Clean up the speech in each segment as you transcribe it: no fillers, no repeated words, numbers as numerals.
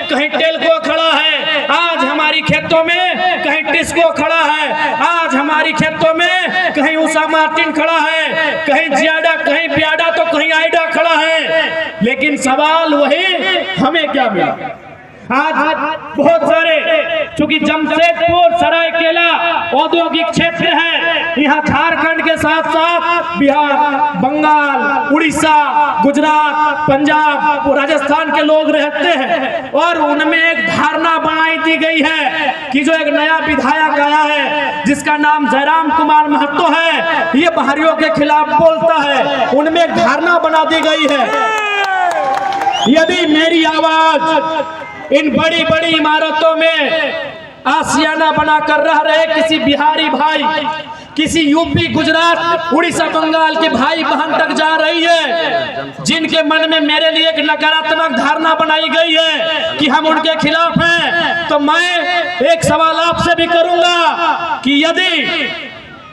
कहीं टेल्को खड़ा है, आज हमारी खेतों में कहीं टिस्को खड़ा है, आज हमारी खेतों में कहीं उषा मार्टिन खड़ा है, कहीं जियाडा, कहीं बियाडा, तो कहीं आइडा खड़ा है। लेकिन सवाल वही, हमें क्या मिला? आज बहुत सारे, चूंकि जमशेदपुर सरायकेला औद्योगिक क्षेत्र है, यहाँ झारखंड के साथ साथ बिहार, बंगाल, उड़ीसा, गुजरात, पंजाब, राजस्थान के लोग रहते हैं। और उनमें एक धारणा बनाई दी गई है कि जो एक नया विधायक आया है जिसका नाम जयराम कुमार महतो है, ये बाहरियों के खिलाफ बोलता है। उनमें एक धारणा बना दी गई है, यदि मेरी आवाज इन बड़ी बड़ी इमारतों में आशियाना बनाकर रह रहे किसी बिहारी भाई, किसी यूपी, गुजरात, उड़ीसा, बंगाल के भाई बहन तक जा रही है, जिनके मन में मेरे लिए एक नकारात्मक धारणा बनाई गई है कि हम उनके खिलाफ हैं, तो मैं एक सवाल आपसे भी करूंगा कि यदि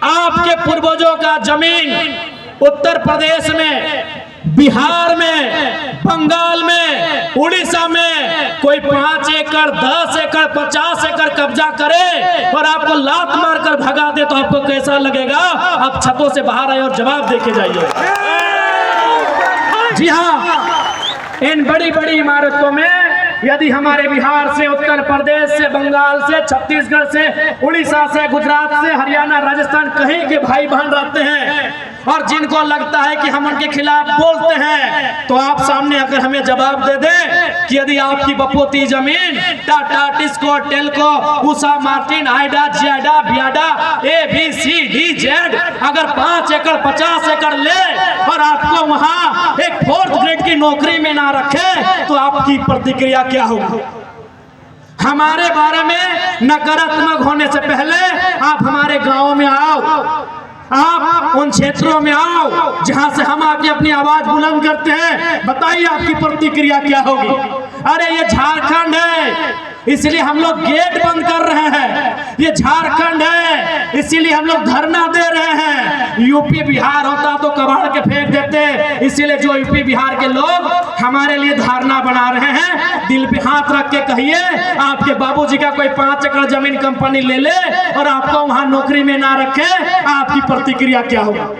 आपके पूर्वजों का जमीन उत्तर प्रदेश में, बिहार में, बंगाल में, उड़ीसा में कोई 5 एकड़, 10 एकड़, 50 एकड़ कब्जा करे और आपको लात मारकर भगा दे, तो आपको कैसा लगेगा? आप छतों से बाहर आए और जवाब देके जाइए। जी हाँ, इन बड़ी बड़ी इमारतों में यदि हमारे बिहार से, उत्तर प्रदेश से, बंगाल से, छत्तीसगढ़ से, उड़ीसा से, गुजरात से, हरियाणा, राजस्थान, कहीं के भाई बहन रहते हैं और जिनको लगता है कि हम उनके खिलाफ बोलते हैं, तो आप सामने अगर हमें जवाब दे दें कि यदि आपकी बपोती जमीन टाटा, टिस्को, टेल्को, उषा मार्टिन, आइडा, जियाडा, बियाडा, ABCDZ अगर 5 एकड़, 50 एकड़ ले और आपको वहां एक 4th ग्रेड की नौकरी में ना रखे, तो आपकी प्रतिक्रिया क्या होगी? हमारे बारे में नकारात्मक होने से पहले आप हमारे गांव में आओ, आप उन क्षेत्रों में आओ जहां से हम आके अपनी आवाज बुलंद करते हैं, बताइए आपकी प्रतिक्रिया क्या होगी? अरे ये झारखंड है इसलिए हम लोग गेट बंद कर रहे हैं, ये झारखंड है इसीलिए हम लोग धरना दे रहे हैं। यूपी बिहार होता तो कबाड़ के फेंक देते, इसीलिए जो यूपी बिहार के लोग हमारे लिए धारणा बना रहे हैं, दिल पे हाथ रख के कहिए, आपके बाबूजी का कोई 5 एकड़ जमीन कंपनी ले ले और आपको वहां नौकरी में ना रखे, आपकी प्रतिक्रिया क्या होगा?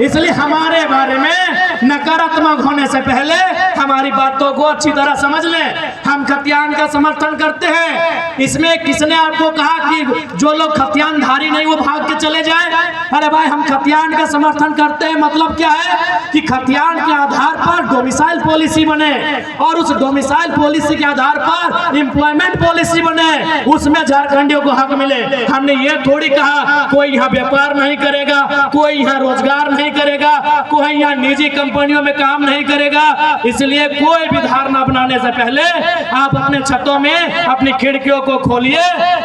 इसलिए हमारे बारे में नकारात्मक होने से पहले हमारी बातों को अच्छी तरह समझ लें। हम खतियान का समर्थन करते हैं। इसमें किसने आपको कहा कि जो लोग खतियानधारी नहीं वो भाग के चले जाएं? अरे भाई, हम खतियान का समर्थन करते हैं, मतलब क्या है कि खतियान के आधार पर डोमिसाइल पॉलिसी बने और उस डोमिसाइल पॉलिसी के आधार पर एम्प्लॉयमेंट पॉलिसी बने, उसमें झारखंडियों को हक मिले। हमने ये थोड़ी कहा कोई यहाँ व्यापार नहीं करेगा, कोई यहाँ रोजगार नहीं करेगा, कोई यहाँ निजी कंपनियों में काम नहीं करेगा। इसलिए कोई भी धारणा बनाने से पहले आप अपने छतों में अपनी खिड़कियों को खोलिए,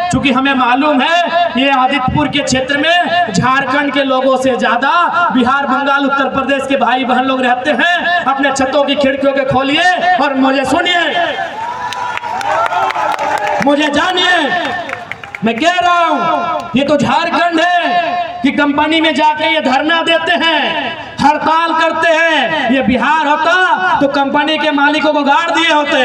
क्योंकि हमें मालूम है ये आदित्यपुर के क्षेत्र में झारखंड के लोगों से ज्यादा बिहार, बंगाल, उत्तर प्रदेश के भाई बहन लोग रहते हैं। अपने छतों की खिड़कियों को खोलिए और मुझे सुनिए, मुझे जानिए, मैं कह रहा हूं ये तो झारखंड है कि कंपनी में जाके ये धरना देते हैं, हड़ताल करते हैं। ये बिहार होता तो कंपनी के मालिकों को गाड़ दिए होते।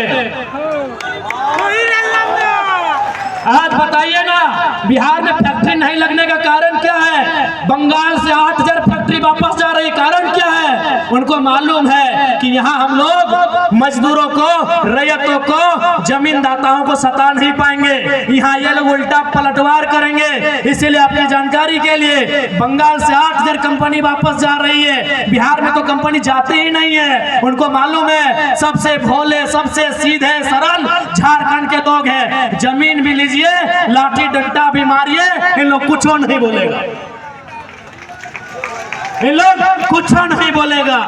आज बताइए ना, बिहार में फैक्ट्री नहीं लगने का कारण क्या है? बंगाल से 8000 फैक्ट्री वापस जा रही, कारण क्या है? उनको मालूम है कि यहाँ हम लोग मजदूरों को, रैयतों को, जमींदाताओं को सता नहीं पाएंगे, यहाँ ये लोग उल्टा पलटवार करेंगे। इसीलिए आपकी जानकारी के लिए बंगाल से 8000 कंपनी वापस जा रही है, बिहार में तो कंपनी जाती ही नहीं है। उनको मालूम है सबसे भोले, सबसे सीधे सरल झारखंड के लोग हैं। जमीन भी लीजिए, लाठी डंडा भी मारिए, इन लोग कुछ नहीं बोलेगा, इन लोग कुछ नहीं बोलेगा।